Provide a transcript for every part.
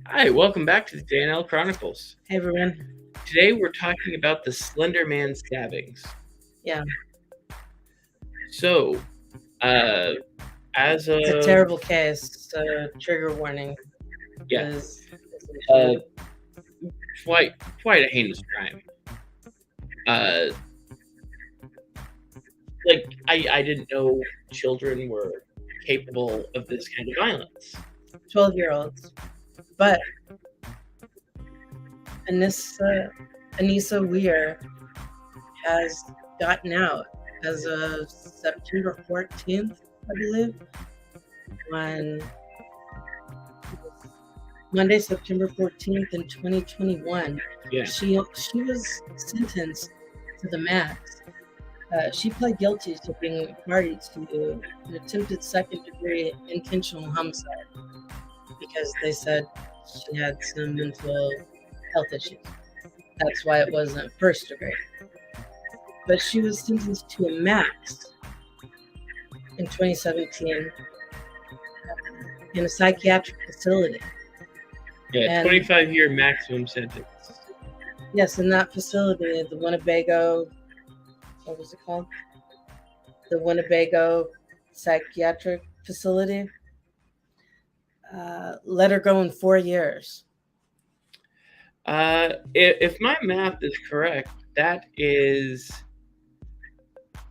Hi, welcome back to the JNL Chronicles. Hey everyone. Today we're talking about the Slender Man stabbings. Yeah, So, as it's a of terrible case. So trigger warning yeah, is uh, issued. quite a heinous crime. Uh, I didn't know children were capable of this kind of violence. 12-year-olds. But Anissa Weir has gotten out as of September 14th, I believe, on Monday, September 14th in 2021. Yeah, She was sentenced to the max. She pled guilty to being party to an attempted second-degree intentional homicide because they said she had some mental health issues. That's why it wasn't first degree. But she was sentenced to a max in 2017 in a psychiatric facility. yeah, 25-year maximum sentence. Yes, in that facility, the Winnebago, what was it called? The Winnebago Psychiatric Facility. Let her go in 4 years. If my math is correct, that is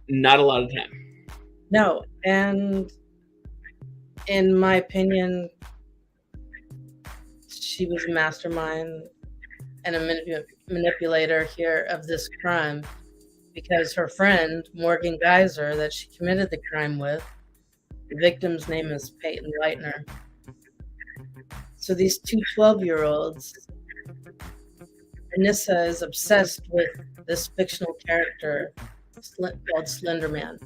not a lot of time. No, and in my opinion, she was a mastermind and a manipulator here of this crime because her friend, Morgan Geyser, that she committed the crime with, the victim's name is Peyton Leitner. So these two 12-year-olds, Anissa is obsessed with this fictional character called Slender Man.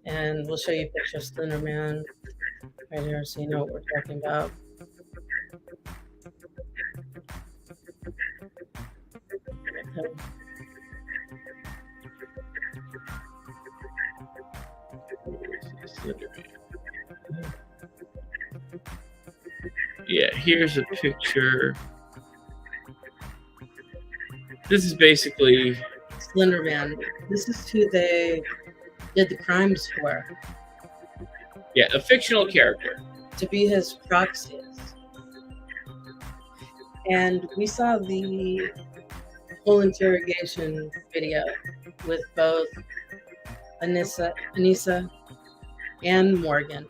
And we'll show you a picture of Slender Man right here so you know what we're talking about. Slender Man. Yeah, here's a picture. This is basically Slender Man. This is who they did the crimes for. Yeah, a fictional character. To be his proxies. And we saw the full interrogation video with both Anissa and Morgan.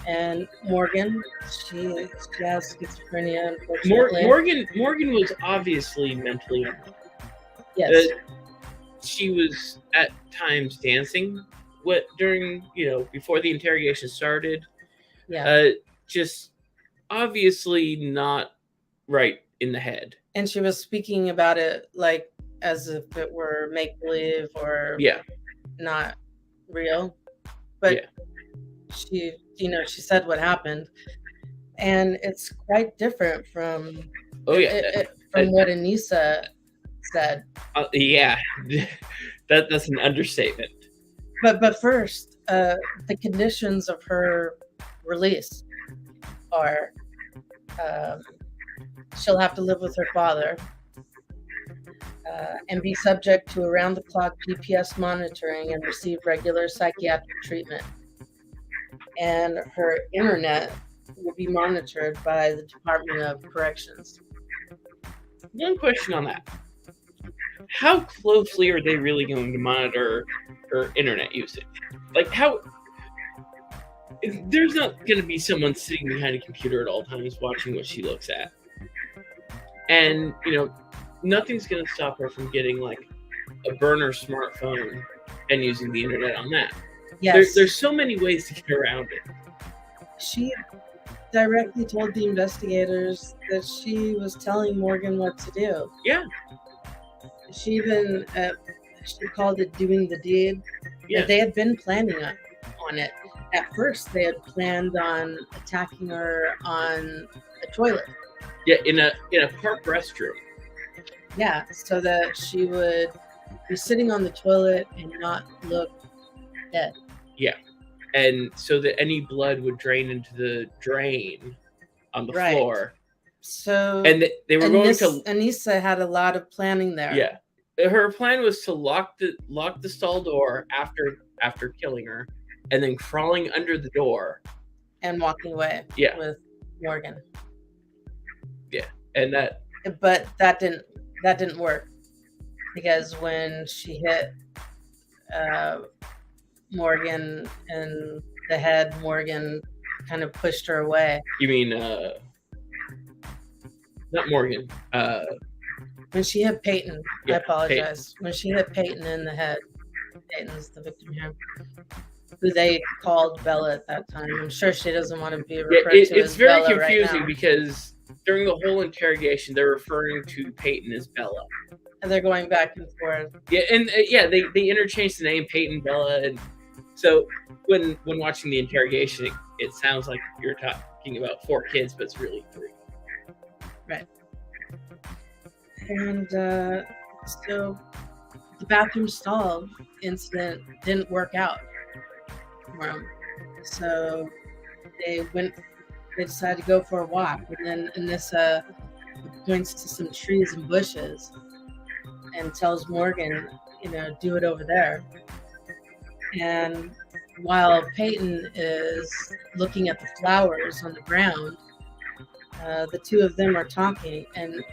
And Morgan, she has schizophrenia, unfortunately. Morgan was obviously mentally unwell. Yes. She was at times dancing during, before the interrogation started. Yeah. Just obviously not right in the head. And she was speaking about it like as if it were make-believe or not real. But she said what happened. And it's quite different from what Anissa said. That's an understatement. But first, the conditions of her release are she'll have to live with her father and be subject to around-the-clock GPS monitoring and receive regular psychiatric treatment. And her internet will be monitored by the Department of Corrections. One question on that. How closely are they really going to monitor her internet usage? Like, there's not going to be someone sitting behind a computer at all times watching what she looks at. And, nothing's going to stop her from getting, like, a burner smartphone and using the internet on that. Yes. There's so many ways to get around it. She directly told the investigators that she was telling Morgan what to do. Yeah. She even she called it doing the deed. Yeah. They had been planning on it. At first, they had planned on attacking her on a toilet. Yeah, in a park restroom. Yeah, so that she would be sitting on the toilet and not look dead. Yeah, and so that any blood would drain into the drain on the floor, So And they were going to. Anissa had a lot of planning there. Yeah, her plan was to lock the stall door after killing her, and then crawling under the door and walking away. Yeah. With Morgan. Yeah, and that. But that didn't work, because when she hit Morgan in the head, Morgan kind of pushed her away. You mean not Morgan? When she hit Peyton, Yeah, I apologize. Peyton. When she hit Peyton in the head, Peyton's the victim here, who they called Bella at that time. I'm sure she doesn't want to be referred to It's as very Bella confusing right now. because during the whole interrogation, they're referring to Peyton as Bella. And they're going back and forth. Yeah, and they interchanged the name Peyton, Bella, and so when watching the interrogation, it sounds like you're talking about 4 kids, but it's really 3. Right. And so the bathroom stall incident didn't work out for them. So they decided to go for a walk, and then Anissa points to some trees and bushes and tells Morgan, do it over there. And while Peyton is looking at the flowers on the ground, the two of them are talking, and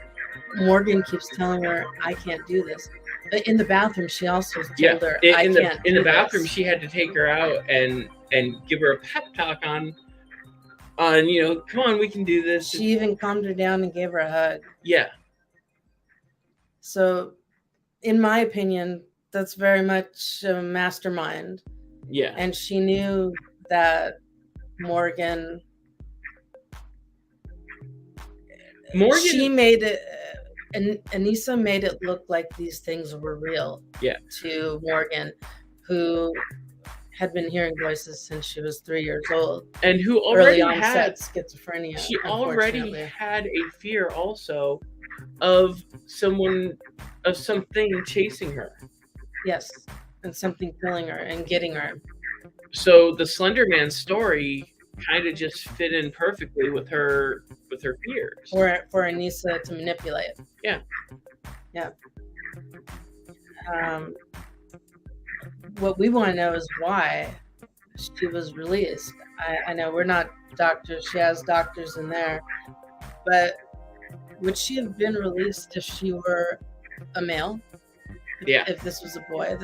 Morgan keeps telling her, "I can't do this." But in the bathroom, she also told her, "I can't." In the bathroom, she had to take her out and give her a pep talk on come on, we can do this. She even calmed her down and gave her a hug. Yeah. So, in my opinion, that's very much a mastermind. Yeah. And she knew that Morgan. She made it. And Anissa made it look like these things were real. Yeah. To Morgan, who had been hearing voices since she was 3 years old, and who already had schizophrenia. She already had a fear also of something chasing her. Yes, and something killing her and getting her. So the Slender Man story kind of just fit in perfectly with her fears. For Anissa to manipulate. Yeah. Yeah. What we want to know is why she was released. I know we're not doctors. She has doctors in there. But would she have been released if she were a male? Yeah. If this was a boy,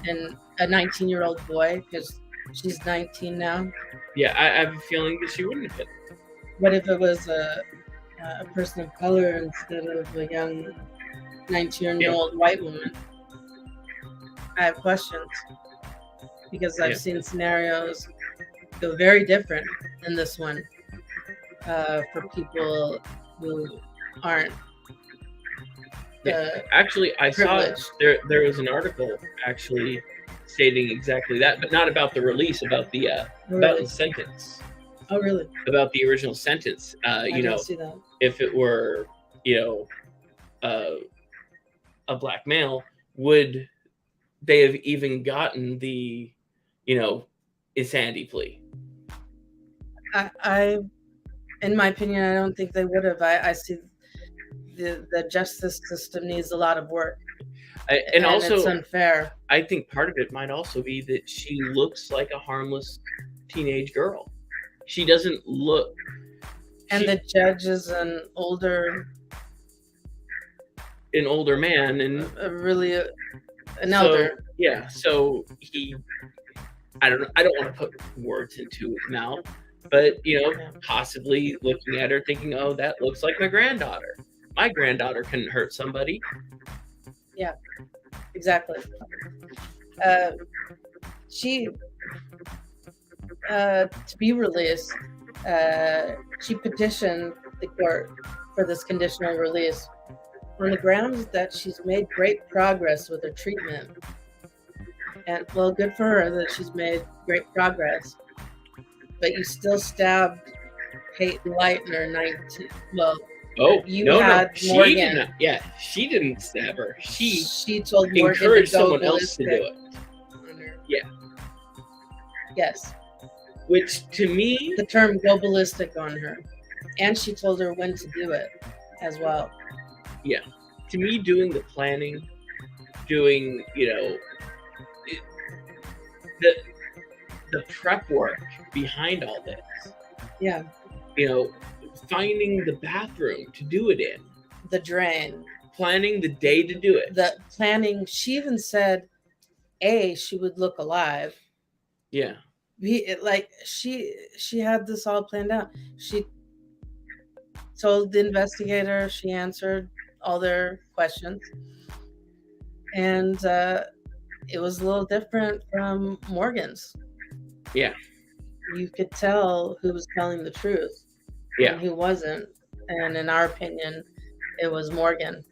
and a 19-year-old boy, because she's 19 now. Yeah, I have a feeling that she wouldn't have been. What if it was a person of color instead of a young 19-year-old white woman? I have questions, because I've seen scenarios go very different than this one for people who aren't. Actually, I saw there was an article actually stating exactly that, but not about the release, about the about the sentence. Oh, really? About the original sentence. I didn't see that. If it were, a black male, would they have even gotten the, insanity plea? In my opinion, I don't think they would have. I see the justice system needs a lot of work. And also, it's unfair. I think part of it might also be that she looks like a harmless teenage girl. She doesn't look. And the judge is an older man, and an elder. Yeah, so I don't want to put words into his mouth, but possibly looking at her thinking, "Oh, that looks like my granddaughter. My granddaughter couldn't hurt somebody." Yeah, exactly. She to be released, she petitioned the court for this conditional release on the grounds that she's made great progress with her treatment. And well, good for her that she's made great progress. But you still stabbed Peyton Lightner 19. Well, she Morgan. didn't. Yeah, she didn't stab her. She told Morgan encouraged to go someone else to do it. Yeah. Yes. Which to me, the term "go ballistic" on her. And she told her when to do it as well. Yeah. To me, doing the planning, doing, the the prep work behind all this, Yeah. Finding the bathroom to do it in, The drain, planning the day to do it. the planning. She even said, she would look alive. Yeah. She had this all planned out. She told the investigator, she answered all their questions, and it was a little different from Morgan's. Yeah. You could tell who was telling the truth Yeah. and who wasn't. And in our opinion, it was Morgan.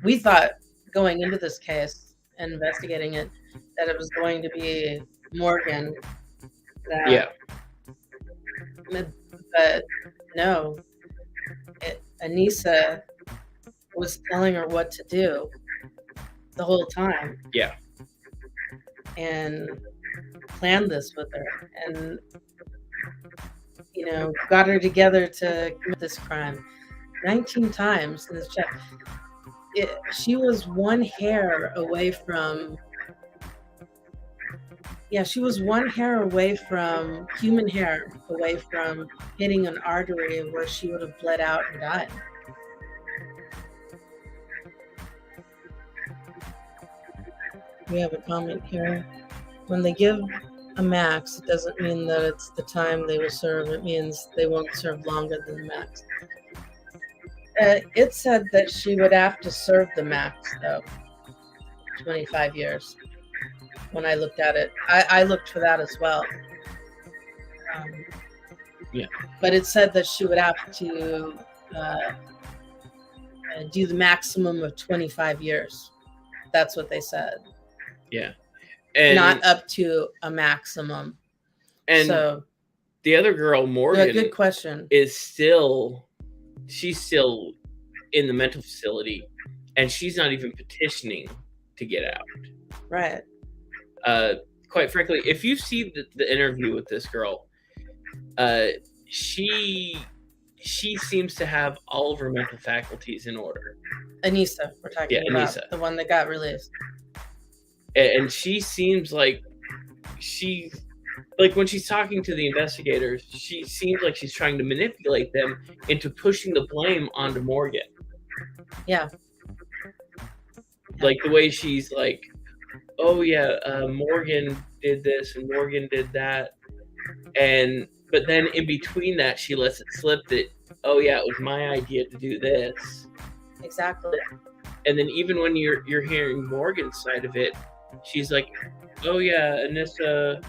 We thought going into this case and investigating it that it was going to be Morgan. Yeah. But no, Anissa was telling her what to do the whole time. Yeah. And planned this with her and, got her together to commit this crime 19 times in this chat. She was one hair away from human hair away from hitting an artery where she would have bled out and died. We have a comment here. When they give a max, it doesn't mean that it's the time they will serve. It means they won't serve longer than the max. It said that she would have to serve the max, though. 25 years. When I looked at it, I looked for that as well. Yeah. But it said that she would have to do the maximum of 25 years. That's what they said. Yeah. And not up to a maximum. And so, the other girl, Morgan, good question, she's still in the mental facility, and she's not even petitioning to get out. Right. Quite frankly, if you see the interview with this girl, she seems to have all of her mental faculties in order. Anissa, we're talking about. Anissa. The one that got released. And she seems like when she's talking to the investigators, she seems like she's trying to manipulate them into pushing the blame onto Morgan. Yeah. Like the way she's like, oh yeah, Morgan did this and Morgan did that. But then in between that, she lets it slip that, oh yeah, it was my idea to do this. Exactly. And then even when you're hearing Morgan's side of it, she's like, oh yeah, Anissa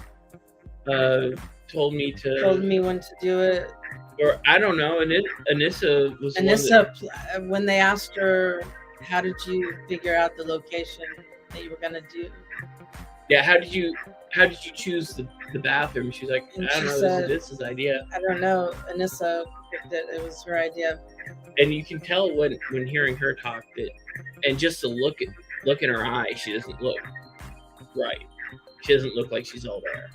told me when to do it. Or I don't know, Anissa was when they asked her, how did you figure out the location that you were gonna do? Yeah, how did you choose the bathroom? She's like, I don't know, this is Anissa's idea. I don't know. Anissa picked it. It was her idea. And you can tell when hearing her talk that, and just to look in her eyes, she doesn't look right. She doesn't look like she's all there.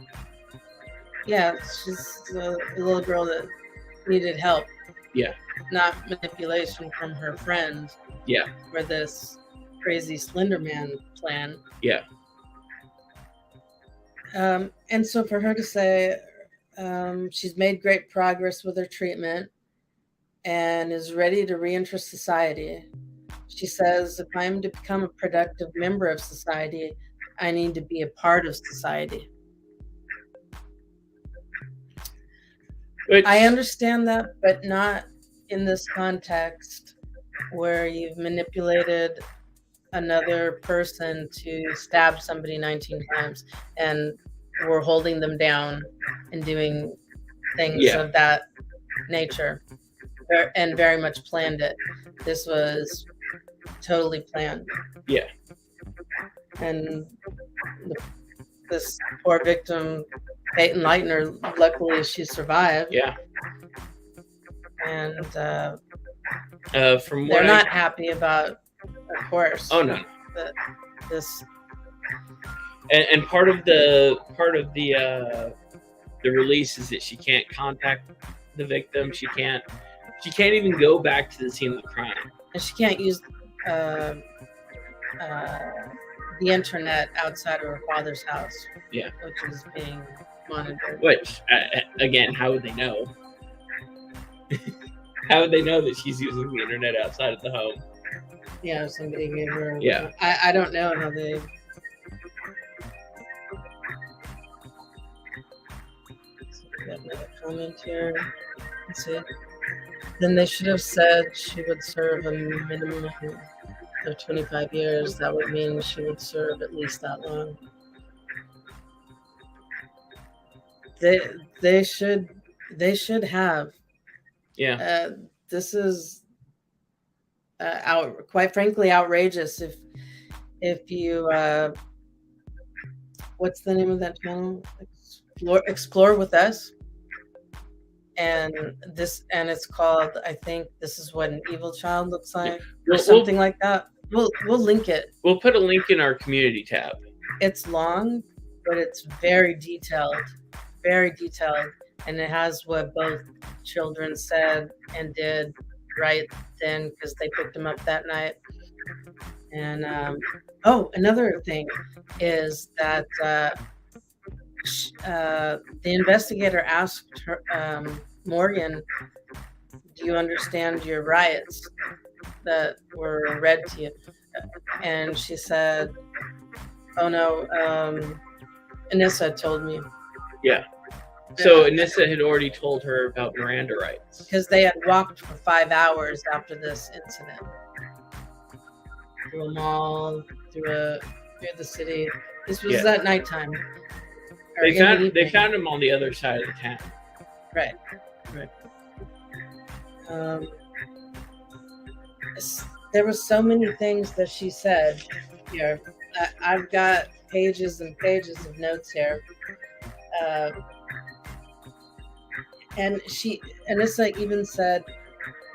Yeah, she's a little girl that needed help. Yeah. Not manipulation from her friend. Yeah. For this crazy Slender Man plan. Yeah. And so for her to say she's made great progress with her treatment and is ready to reenter society. She says, if I'm to become a productive member of society, I need to be a part of society. I understand that, but not in this context where you've manipulated another person to stab somebody 19 times and we're holding them down and doing things of that nature, and very much planned it. This was totally planned. Yeah. And this poor victim, Peyton Leitner, luckily she survived. Yeah. And from what they're not happy about, of course. Oh no. This. And part of the release is that she can't contact the victim. She can't She can't even go back to the scene of the crime. And she can't use the internet outside of her father's house. Yeah. Which is being monitored. Which, again, how would they know? How would they know that she's using the internet outside of the home? Yeah, somebody gave her. Yeah. I don't know how they. Got another comment here. Let's see. Then they should have said she would serve a minimum of 25 years. That would mean she would serve at least that long. They should have. Yeah. This is quite frankly outrageous. If you what's the name of that channel? Explore with us. And it's called, I think, This Is What an Evil Child Looks Like, or something like that. We'll link it. We'll put a link in our community tab. It's long, but it's very detailed, and it has what both children said and did right then, because they picked them up that night. And another thing is that the investigator asked her, Morgan, do you understand your rights that were read to you? And she said, oh no, Anissa told me. Yeah. So Anissa had already told her about Miranda rights. Because they had walked for 5 hours after this incident. Through a mall, through the city. This was at nighttime. They found him on the other side of the town. Right. There were so many things that she said here. I've got pages and pages of notes here. And Anissa even said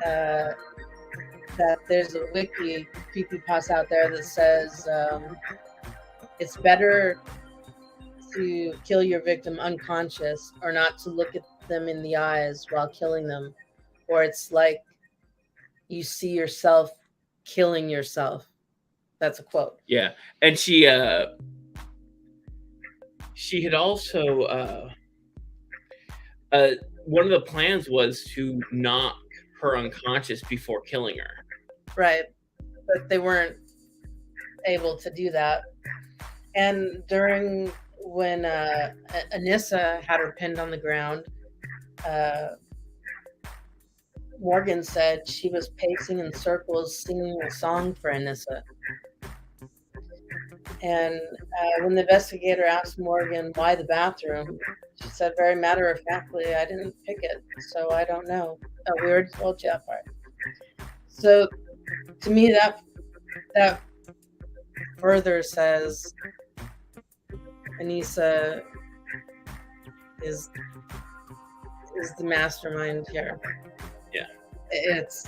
that there's a wiki creepypasta out there that says it's better to kill your victim unconscious or not to look at them in the eyes while killing them, or it's like you see yourself killing yourself. That's a quote. Yeah. And she had also one of the plans was to knock her unconscious before killing her. Right. But they weren't able to do that. And when Anissa had her pinned on the ground, Morgan said she was pacing in circles singing a song for Anissa. And when the investigator asked Morgan why the bathroom, she said very matter-of-factly, I didn't pick it, so I don't know. Oh, we already told you that part. So to me, that further says Anissa is the mastermind here. Yeah. It's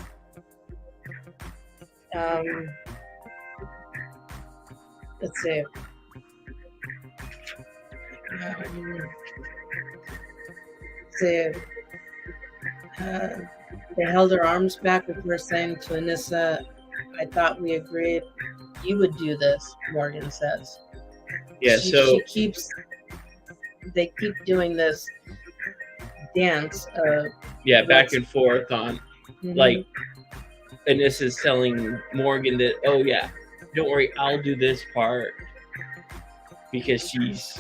let's see. They held her arms back before saying to Anissa, I thought we agreed you would do this, Morgan says. Yeah, they keep doing this dance. Back and forth on, like, Anissa's telling Morgan that, oh yeah, don't worry, I'll do this part, because she's,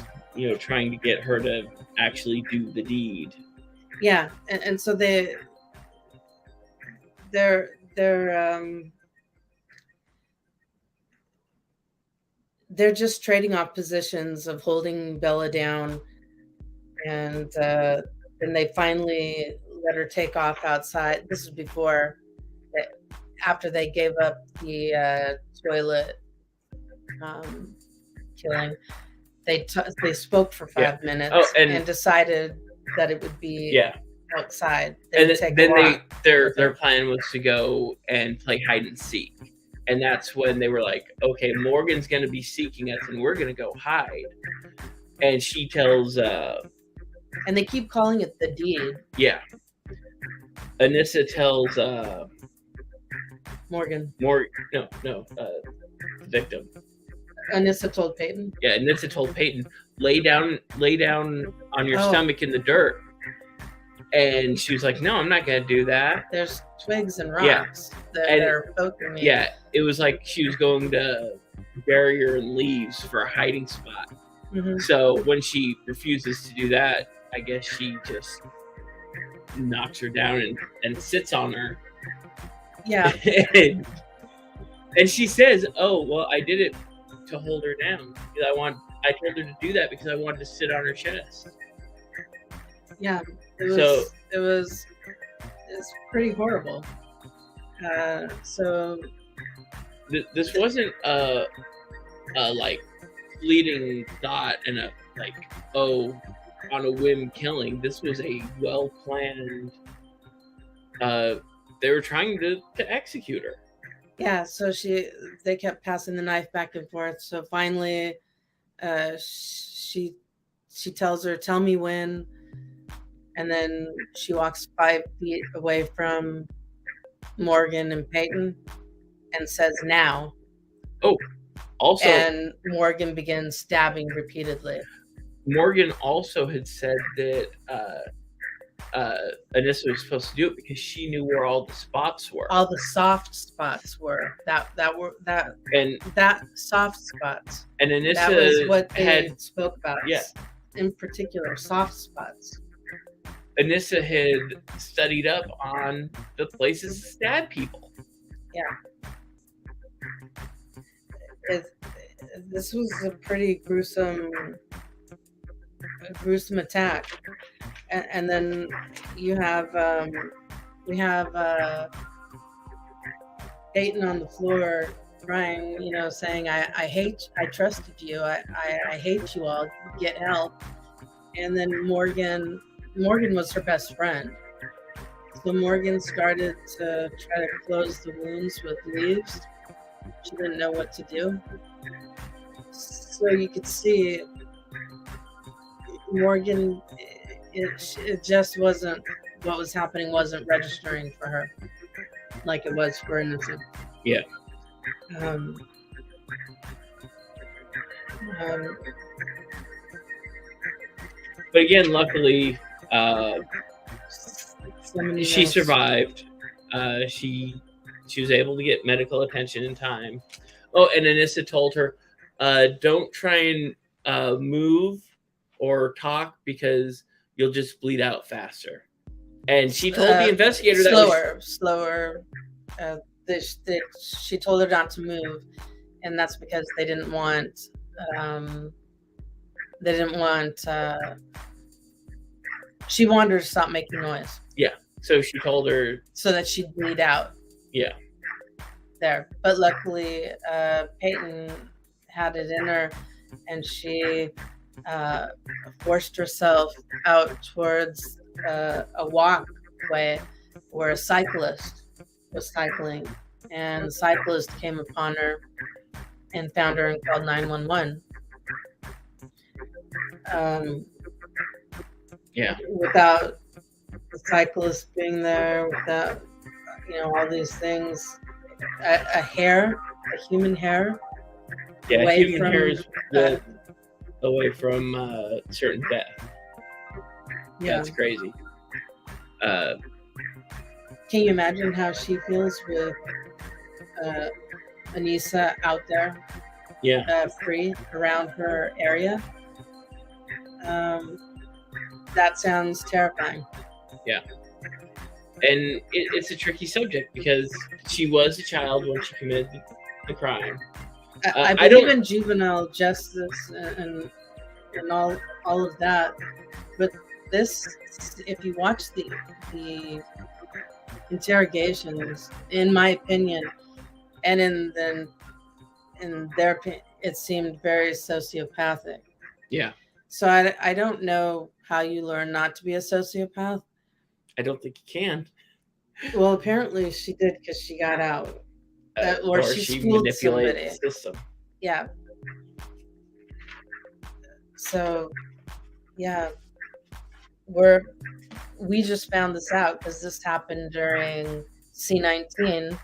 trying to get her to actually do the deed. Yeah, and so they're just trading off positions of holding Bella down, and then they finally let her take off outside. This is before, after they gave up the toilet killing. They spoke for 5 minutes and decided that it would be outside. Their plan was to go and play hide and seek. And that's when they were like, okay, Morgan's going to be seeking us and we're going to go hide. And she tells... and they keep calling it the deed. Yeah. Anissa tells Morgan. the victim. Anissa told Peyton. Yeah, Anissa told Peyton, lay down on your Oh. stomach in the dirt. And she was like, no, I'm not gonna do that. There's twigs and Yeah. rocks that And- are poking me. Yeah, it was like she was going to bury her in leaves for a hiding spot. Mhm. So when she refuses to do that, I guess she just knocks her down and sits on her. Yeah. and she says, oh, well, I did it to hold her down. Because I told her to do that because I wanted to sit on her chest. Yeah. It was pretty horrible. So This wasn't a like fleeting thought and a like, oh, on a whim killing. This was a well planned. They were trying to execute her. yeah, so they kept passing the knife back and forth. So finally, she tells her, "Tell me when," and then she walks 5 feet away from Morgan and Peyton and says, "Now." Also, And Morgan begins stabbing repeatedly. Morgan also had said that Anissa was supposed to do it because she knew where all the spots were. All the soft spots were that soft spots. And Anissa That was what they had spoke about. Yeah. In particular, soft spots. Anissa had studied up on the places to stab people. This was a pretty gruesome attack, and then we have Peyton on the floor crying, saying, I trusted you, I hate you all, get help. And then Morgan was her best friend, so Morgan started to try to close the wounds with leaves. She didn't know what to do. So you could see Morgan, it just wasn't, what was happening wasn't registering for her like it was for Anissa. Yeah. But again, luckily, she survived. She was able to get medical attention in time. Oh, and Anissa told her, don't try and move or talk because you'll just bleed out faster. And she told the investigator slower. She told her not to move, and that's because they didn't want. She wanted her to stop making noise. Yeah. So she told her so that she'd bleed out. Yeah. There, but luckily, Peyton had it in her, and she forced herself out towards a walkway where a cyclist was cycling, and the cyclist came upon her and found her and called 911. Without the cyclist being there, without all these things, a human hair. Yeah, human hair is away from certain death. Yeah, that's crazy. Can you imagine how she feels with Anissa out there? Yeah. Free around her area. That sounds terrifying. Yeah. And it's a tricky subject because she was a child when she committed the crime. I believe in juvenile justice and all of that, but this, if you watch the interrogations, in my opinion, and in their opinion, it seemed very sociopathic. Yeah. So I don't know how you learn not to be a sociopath. I don't think you can. Well, apparently she did because she got out. Or she manipulated the system. Yeah. So, yeah, we're we just found this out because this happened during C-19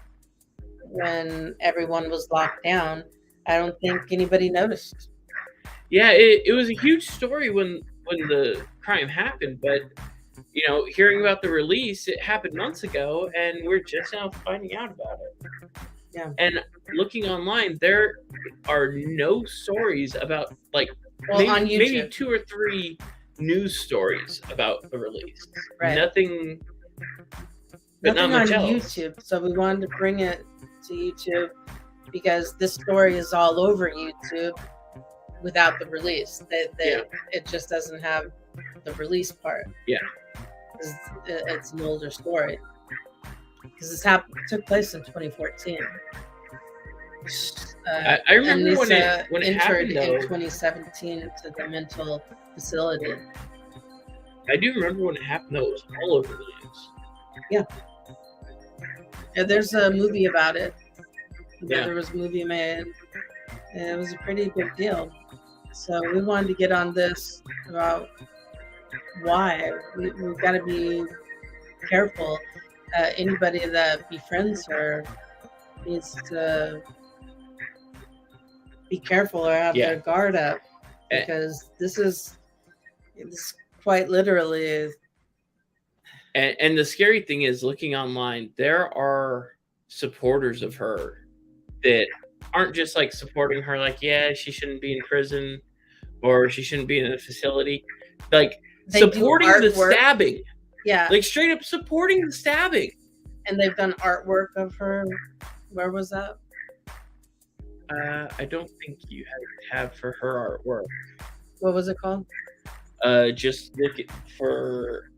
when everyone was locked down. I don't think anybody noticed. Yeah, it was a huge story when the crime happened, but hearing about the release, it happened months ago, and we're just now finding out about it. Yeah. And looking online, there are no stories about on maybe YouTube. 2 or 3 news stories about the release. Right. Nothing. But Nothing not much on else. YouTube. So we wanted to bring it to YouTube because this story is all over YouTube without the release. It just doesn't have the release part. Yeah. It's an older story. Because this took place in 2014. I remember when it happened, though. In 2017 to the mental facility. I do remember when it happened, though. It was all over the news. Yeah. Yeah, there's a movie about it. Yeah. There was a movie made. And it was a pretty big deal. So we wanted to get on this about why. We've got to be careful. Anybody that befriends her needs to be careful or have their guard up, because this quite literally is. And the scary thing is, looking online, there are supporters of her that aren't just supporting her, yeah, she shouldn't be in prison or she shouldn't be in a facility. They supporting the stabbing. Yeah. Straight up supporting the stabbing. And they've done artwork of her. Where was that? I don't think you have for her artwork. What was it called? Just look for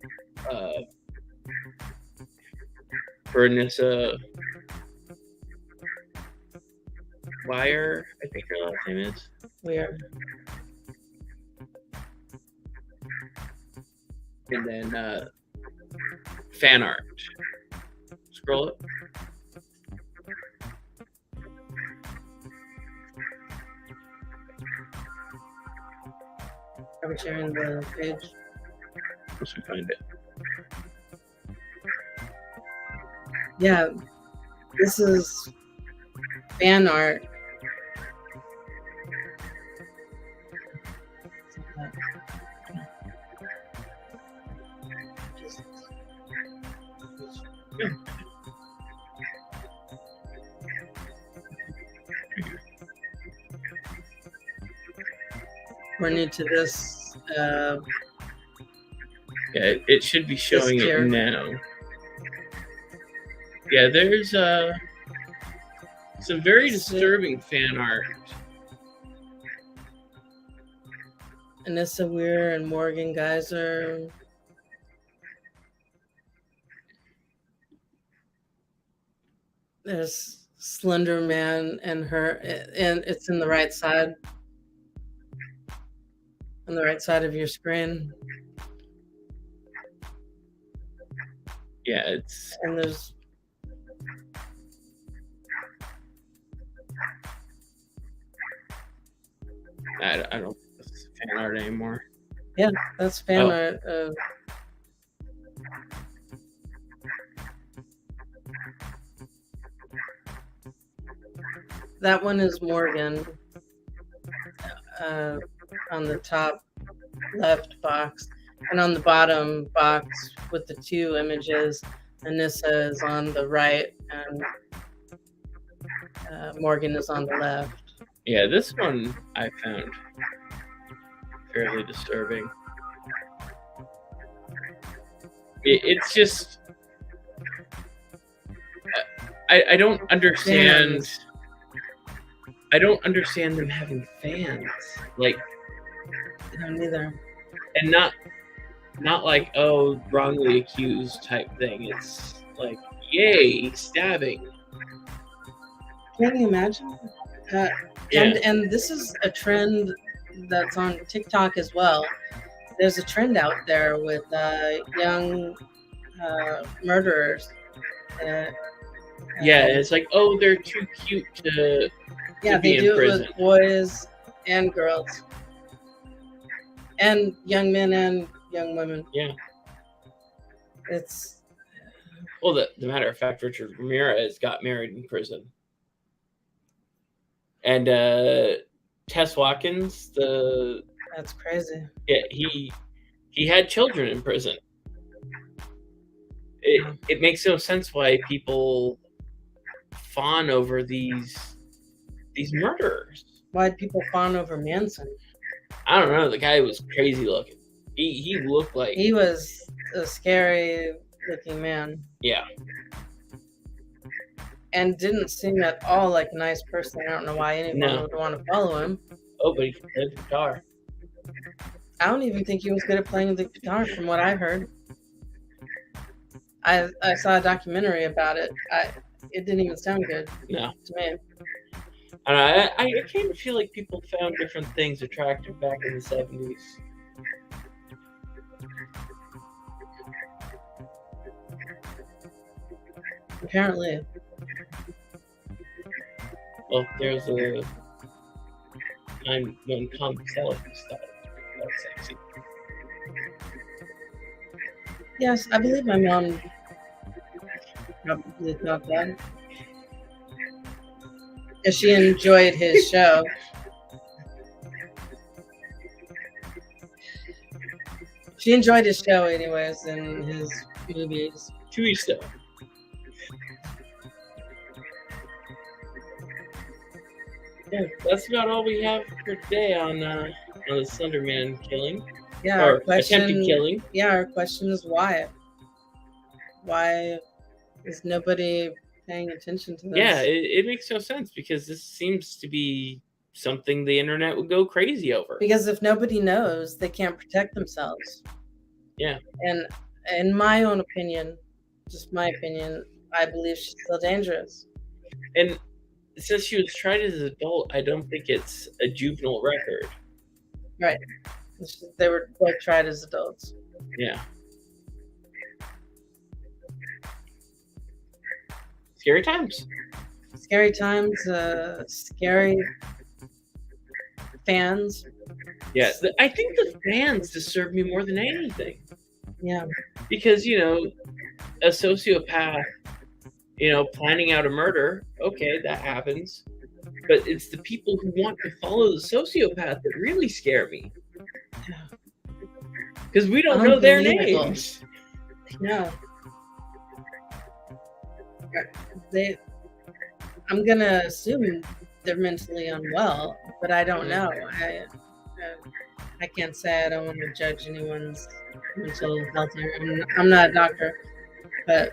Anissa Wire, I think her last name is. Weird. And then fan art. Scroll up. Are we sharing the page? Once we find it. Yeah, this is fan art. We're new to this. Yeah, it should be showing it now. Yeah, there's some very disturbing fan art. Anissa Weir and Morgan Geyser. There's Slender Man and her, and it's in the right side. On the right side of your screen. Yeah, it's... And there's... I don't think this is fan art anymore. Yeah, that's fan art. That one is Morgan. On the top left box, and on the bottom box with the 2 images, Anissa is on the right and Morgan is on the left. Yeah, this one I found fairly disturbing. It's just I don't understand. Fans. I don't understand them having fans. I don't either. And not wrongly accused type thing. It's yay, stabbing. Can you imagine? And this is a trend that's on TikTok as well. There's a trend out there with young murderers. Yeah, it's they're too cute to they be in do prison. It with boys and girls. And young men and young women. Yeah. It's Well, the matter of fact, Richard Ramirez got married in prison, and Tess Watkins, that's crazy. he had children in prison. It makes no sense why people fawn over these murderers. Why'd people fawn over Manson? I don't know. The guy was crazy looking. He looked like He was a scary looking man. Yeah. And didn't seem at all like a nice person. I don't know why anyone would want to follow him. Oh, but he can play the guitar. I don't even think he was good at playing the guitar, from what I heard. I saw a documentary about it. It didn't even sound good. No. To me. I kind of feel like people found different things attractive back in the 70s. Apparently. Well, there's a time when comic selling stuff was sexy. Yes, I believe my mom probably thought that. Because she enjoyed his show. She enjoyed his show anyways, and his movies. Chewy stuff. Yeah, that's about all we have for today on the Slender Man killing. Yeah, or attempted killing. Yeah, our question is why? Why is nobody paying attention to this? Yeah, it makes no sense, because this seems to be something the internet would go crazy over. Because if nobody knows, they can't protect themselves. Yeah. And in my own opinion, just my opinion, I believe she's still dangerous. And since she was tried as an adult, I don't think it's a juvenile record. Right. They were both tried as adults. Yeah. Scary times. Scary times. Scary fans. Yeah, I think the fans disturb me more than anything. Yeah. Because, a sociopath, planning out a murder, okay, that happens. But it's the people who want to follow the sociopath that really scare me. Because we don't know their names. No. I'm going to assume they're mentally unwell, but I don't know. I can't say. I don't want to judge anyone's mental health. I'm not a doctor, but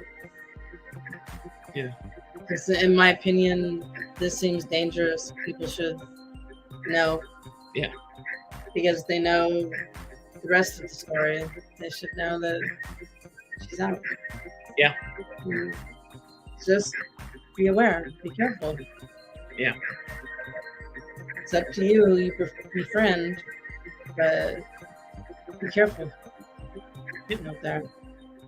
yeah, in my opinion, this seems dangerous. People should know. Yeah, because they know the rest of the story. They should know that she's out. Yeah. Just be aware. Be careful. Yeah. It's up to you who you befriend, but be careful out there.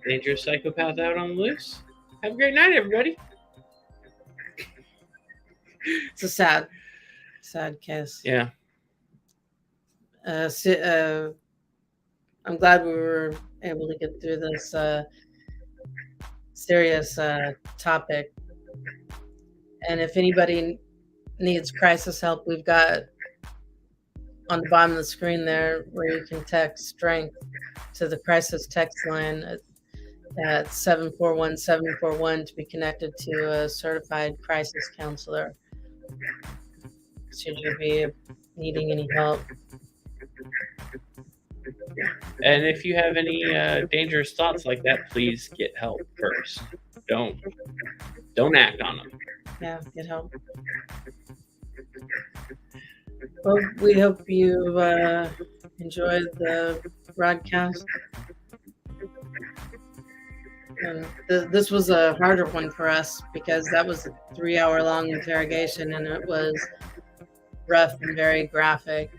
Dangerous psychopath out on the loose. Have a great night, everybody. It's a sad case. Yeah. I'm glad we were able to get through this serious topic. And if anybody needs crisis help, we've got on the bottom of the screen there where you can text strength to the crisis text line at 741-741 to be connected to a certified crisis counselor should you be needing any help. And if you have any dangerous thoughts like that, please get help first. Don't act on them. Yeah, get help. Well, we hope you enjoyed the broadcast. And this was a harder one for us because that was a 3-hour-long interrogation, and it was rough and very graphic.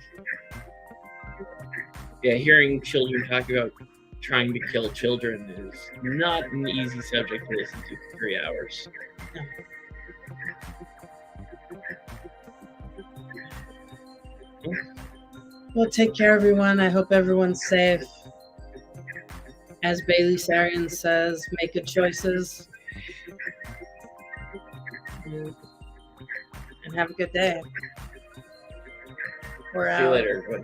Yeah, hearing children talk about trying to kill children is not an easy subject to listen to for 3 hours. No. Well, take care, everyone. I hope everyone's safe. As Bailey Sarian says, make good choices. And have a good day. We're See you out. later.